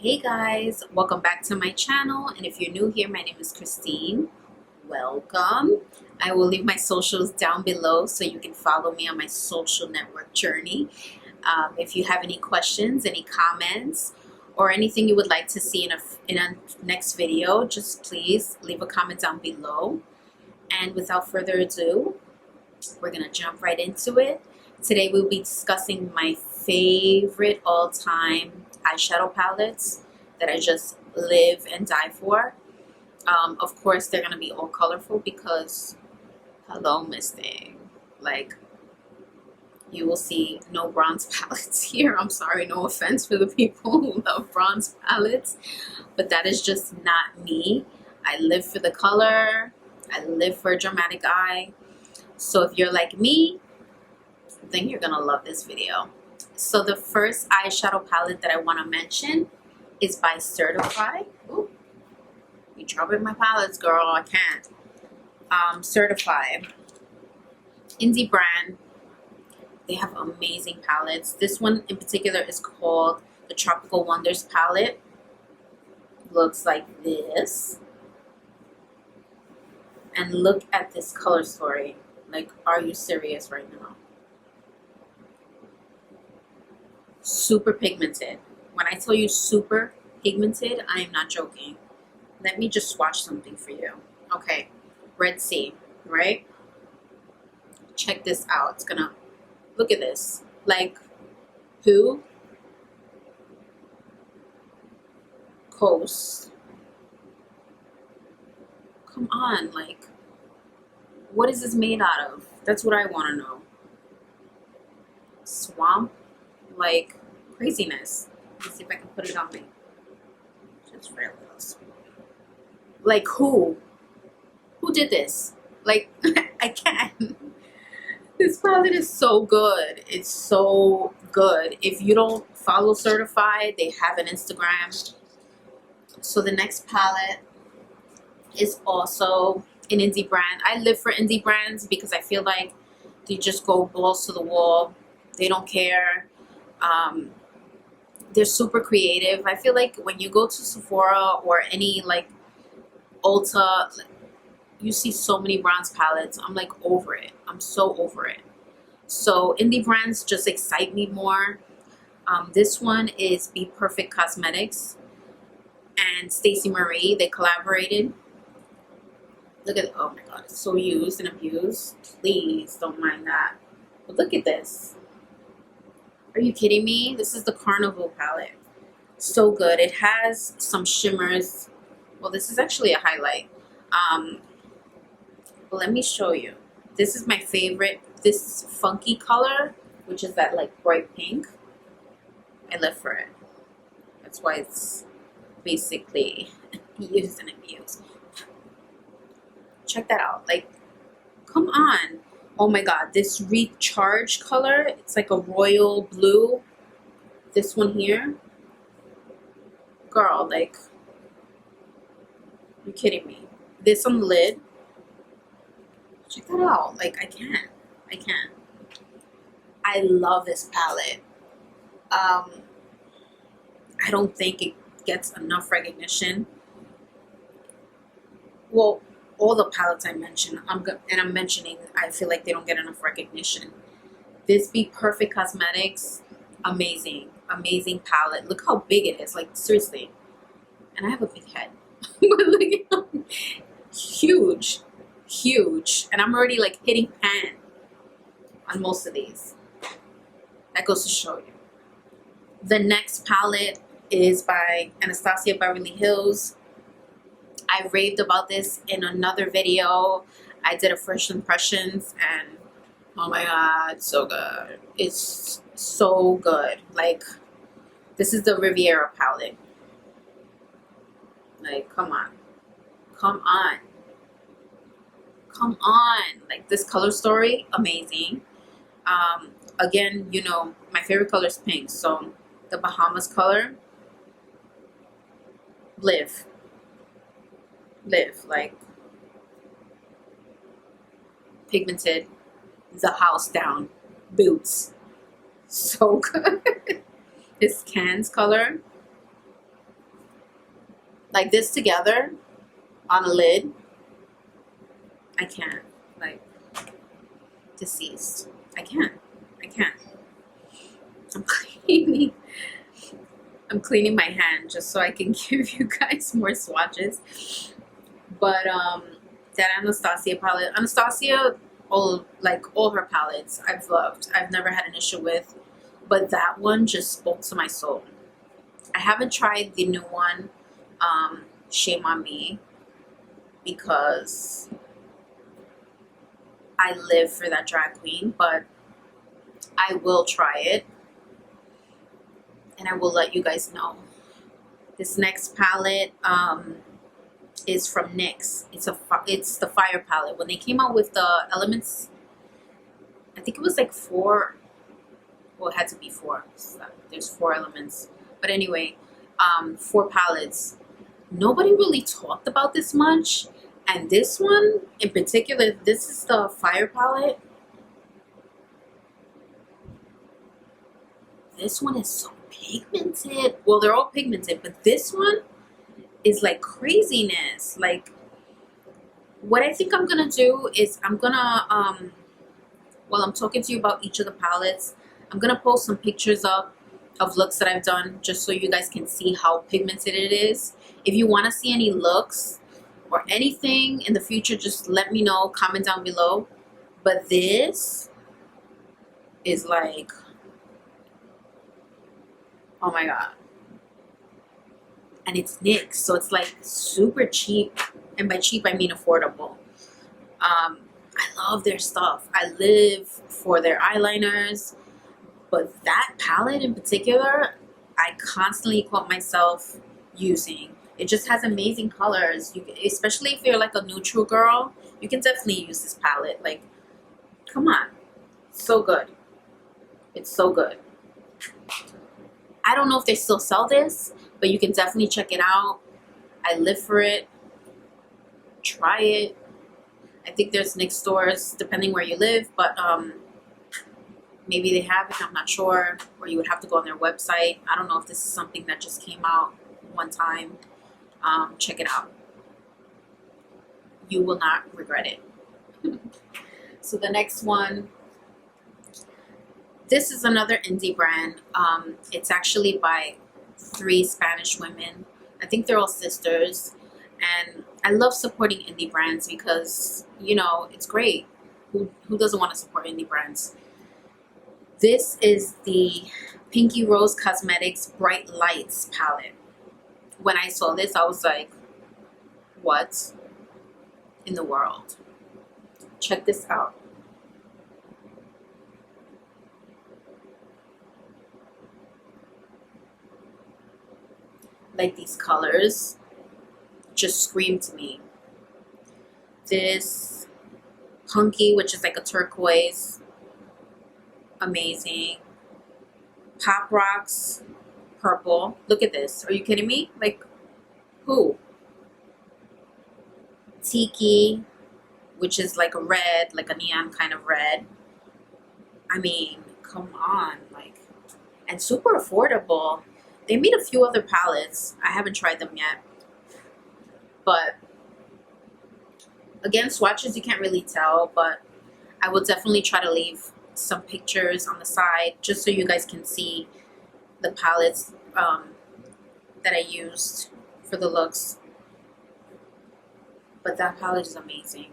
Hey guys, welcome back to my channel, and if you're new here, my name is Christine. Welcome. I will leave my socials down below so you can follow me on my social network journey. If you have any questions, any comments, or anything you would like to see in a next video, just please leave a comment down below. And without further ado, we're gonna jump right into it. Today we'll be discussing my favorite all-time eyeshadow palettes that I just live and die for. Of course, they're gonna be all colorful because, hello, Misting. Like, you will see no bronze palettes here. I'm sorry, no offense for the people who love bronze palettes, but that is just not me. I live for the color. I live for a dramatic eye. So if you're like me, then you're gonna love this video. So the first eyeshadow palette that I want to mention is by Certifeye. Ooh, you dropping my palettes, girl. I can't. Certifeye, indie brand. They have amazing palettes. This one in particular is called the Tropical Wonders palette. Looks like this. And look at this color story. Like, are you serious right now? Super pigmented. When I tell you super pigmented, I am not joking. Let me just swatch something for you. Okay, Red Sea, right? Check this out. It's gonna, look at this. Like, who? Coast. Come on, like, what is this made out of? That's what I want to know. Swamp? Like, craziness. Let me see if I can put it on me. Just realized. Like, who? Who did this? Like, I can't. This palette is so good. It's so good. If you don't follow Certifeye, they have an Instagram. So the next palette is also an indie brand. I live for indie brands because I feel like they just go balls to the wall. They don't care. They're super creative. I feel like when you go to Sephora or any like Ulta, you see so many bronze palettes. I'm like over it. I'm so over it. So indie brands just excite me more. This one is BPerfectCosmetics and Stacey Marie. They collaborated. Look at, oh my god, it's so used and abused. Please don't mind that. But look at this. Are you kidding me? This is the Carnival palette. So good. It has some shimmers. Well, this is actually a highlight. But let me show you. This is my favorite. This funky color, which is that like bright pink. I live for it. That's why it's basically used and abused. Check that out. Like, come on. Oh my god, this recharge color, it's like a royal blue. This one here. Girl, like, you're kidding me. This on the lid. Check that out. Like, I can't. I can't. I love this palette. I don't think it gets enough recognition. Well, all the palettes I mentioned, I'm mentioning, I feel like they don't get enough recognition. This BPerfectCosmetics, amazing, amazing palette. Look how big it is, like seriously. And I have a big head, but look at huge, huge. And I'm already like hitting pan on most of these. That goes to show you. The next palette is by Anastasia Beverly Hills. I raved about this in another video. I did a first impressions and oh my god, so good. It's so good. Like, this is the Riviera palette. Like, come on. Come on. Come on. Like, this color story, amazing. Again, you know, my favorite color is pink. So, the Bahamas color, live, like, pigmented, the house down, boots, so good. This Cannes color, Like this together on a lid, I can't. Like, deceased. I can't. I can't. I'm cleaning. I'm cleaning my hand just so I can give you guys more swatches. But that Anastasia palette, Anastasia, all her palettes I've loved. I've never had an issue with, but that one just spoke to my soul. I haven't tried the new one, Shame on Me, because I live for that drag queen, but I will try it and I will let you guys know. This next palette is from NYX. It's the Fire palette. When they came out with the elements, I think it was like 4. Well, it had to be 4. So there's 4 elements. But anyway, 4 palettes. Nobody really talked about this much. And this one in particular, this is the Fire palette. This one is so pigmented. Well, they're all pigmented, but this one is like craziness. Like, what I think I'm gonna do is I'm gonna while I'm talking to you about each of the palettes, I'm gonna post some pictures up of looks that I've done just so you guys can see how pigmented it is. If you want to see any looks or anything in the future, just let me know, comment down below. But this is like, oh my god. And it's NYX, so it's like super cheap, and by cheap I mean affordable. I love their stuff. I live for their eyeliners, but that palette in particular, I constantly caught myself using. It just has amazing colors. Especially if you're like a neutral girl, you can definitely use this palette. Like, come on, so good. It's so good. I don't know if they still sell this, but you can definitely check it out. I live for it. Try it. I think there's NYX stores depending where you live, but maybe they have it, I'm not sure. Or you would have to go on their website. I don't know if this is something that just came out one time. Check it out. You will not regret it. So the next one, this is another indie brand. It's actually by 3 Spanish women. I think they're all sisters. And I love supporting indie brands because, you know, it's great. Who doesn't want to support indie brands? This is the Pinky Rose Cosmetics Bright Lights palette. When I saw this, I was like, what in the world? Check this out. Like, these colors just scream to me. This Punky, which is like a turquoise, amazing. Pop Rocks purple. Look at this. Are you kidding me? Like, who? Tiki, which is like a red, like a neon kind of red. I mean, come on. Like, and super affordable. They made a few other palettes. I haven't tried them yet. But again, swatches you can't really tell, but I will definitely try to leave some pictures on the side just so you guys can see the palettes that I used for the looks. But that palette is amazing.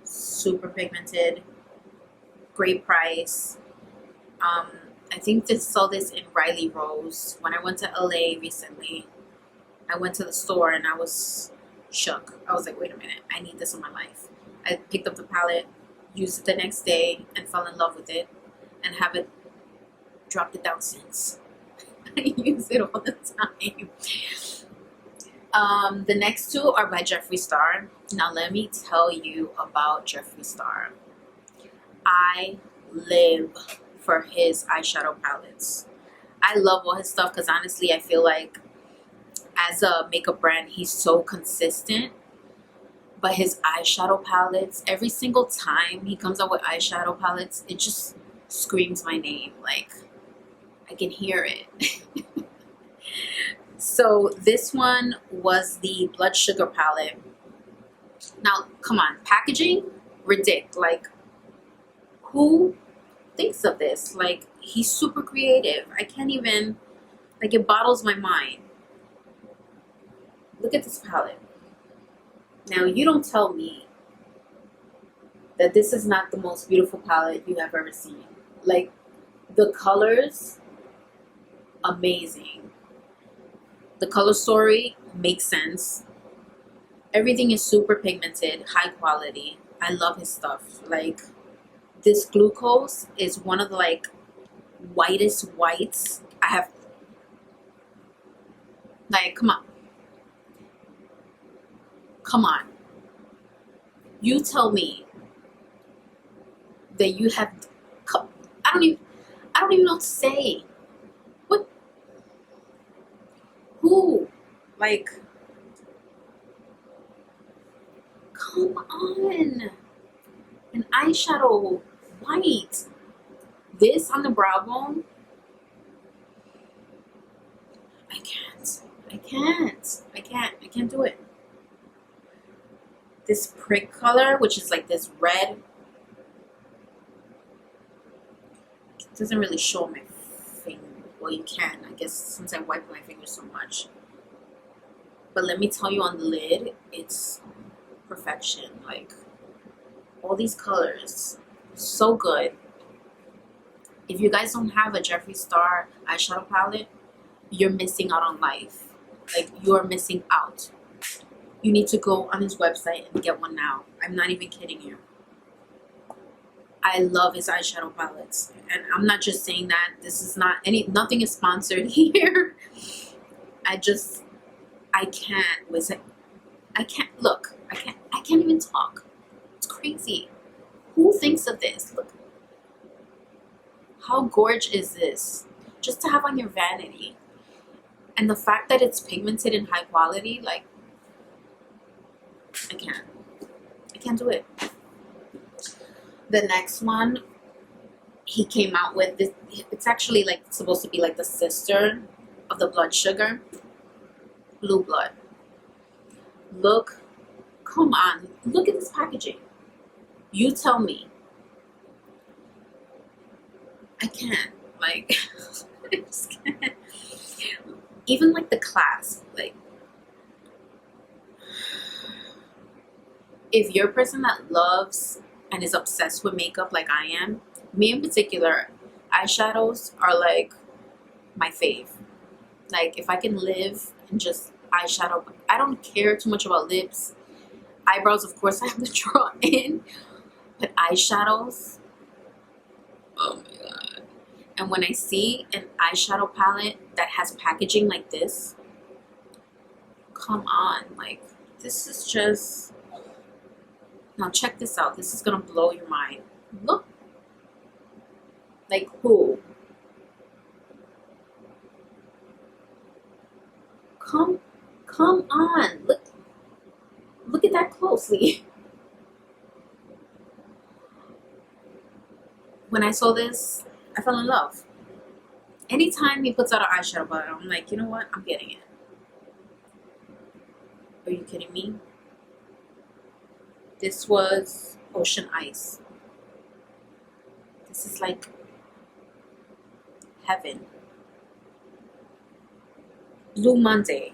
Super pigmented. Great price. I think they saw this in Riley Rose. When I went to LA recently, I went to the store and I was shook. I was like, wait a minute, I need this in my life. I picked up the palette, used it the next day, and fell in love with it, and haven't dropped it down since. I use it all the time. The next 2 are by Jeffree Star. Now let me tell you about Jeffree Star. I live for his eyeshadow palettes. I love all his stuff because honestly I feel like as a makeup brand he's so consistent, but his eyeshadow palettes, every single time he comes out with eyeshadow palettes, it just screams my name. Like, I can hear it. So this one was the Blood Sugar palette. Now, come on, packaging, ridiculous. Like, who thinks of this? Like, he's super creative. I can't even, like, it boggles my mind. Look at this palette. Now, you don't tell me that this is not the most beautiful palette you have ever seen. Like, the colors, amazing. The color story makes sense. Everything is super pigmented, high quality. I love his stuff. Like, this glucose is one of the, like, whitest whites I have. Like, come on. Come on. You tell me that you have, I don't even know what to say. What? Who? Like, come on. An eyeshadow white. This on the brow bone? I can't do it. This prick color, which is like this red, it doesn't really show my finger. Well, you can, I guess, since I wipe my fingers so much. But let me tell you, on the lid, it's perfection. Like, all these colors, so good. If you guys don't have a Jeffree Star eyeshadow palette, you're missing out on life. Like, you're missing out. You need to go on his website and get one now. I'm not even kidding you. I love his eyeshadow palettes. And I'm not just saying that. This is not nothing is sponsored here. I can't with it. I can't even talk. It's crazy. Who thinks of this? Look. How gorgeous is this? Just to have on your vanity. And the fact that it's pigmented and high quality, like, I can't do it. The next one he came out with, this, it's actually like supposed to be like the sister of the Blood Sugar, Blue Blood. Look, come on, look at this packaging. You tell me. I can't, like, I just can't. Even like the clasp, like, if you're a person that loves and is obsessed with makeup like I am, me in particular, eyeshadows are like my fave. Like, if I can live in just eyeshadow, I don't care too much about lips. Eyebrows, of course, I have to draw in, but eyeshadows, oh my god. And when I see an eyeshadow palette that has packaging like this, come on, like, this is just, now check this out. This is gonna blow your mind. Look. Like, who? Come on. Look at that closely. When I saw this, I fell in love. Anytime he puts out an eyeshadow palette, I'm like, you know what? I'm getting it. Are you kidding me? This was Ocean Ice. This is like heaven. Blue Monday.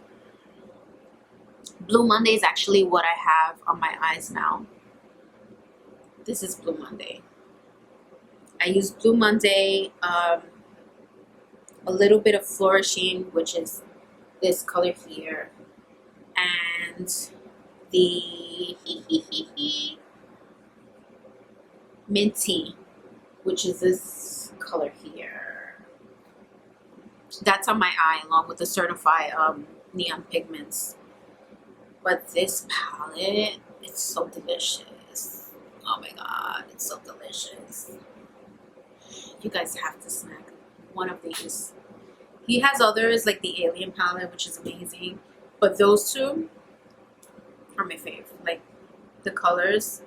Blue Monday is actually what I have on my eyes now. This is Blue Monday. I use Blue Monday, a little bit of Flourishing, which is this color here, and the Minty, which is this color here. That's on my eye, along with the Certifeye neon pigments. But this palette, it's so delicious. Oh my god, it's so delicious. You guys have to snack one of these. He has others like the Alien palette, which is amazing, but those two are my fave. Like, the colors,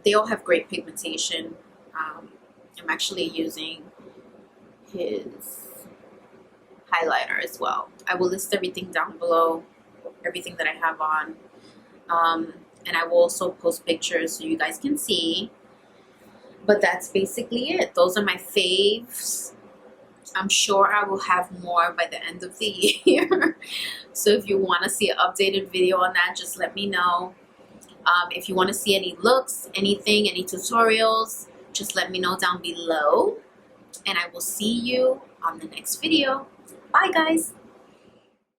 they all have great pigmentation. I'm actually using his highlighter as well. I will list everything down below, everything that I have on. And I will also post pictures so you guys can see. But that's basically it. Those are my faves. I'm sure I will have more by the end of the year. So if you want to see an updated video on that, just let me know. If you want to see any looks, anything, any tutorials, just let me know down below. And I will see you on the next video. Bye, guys.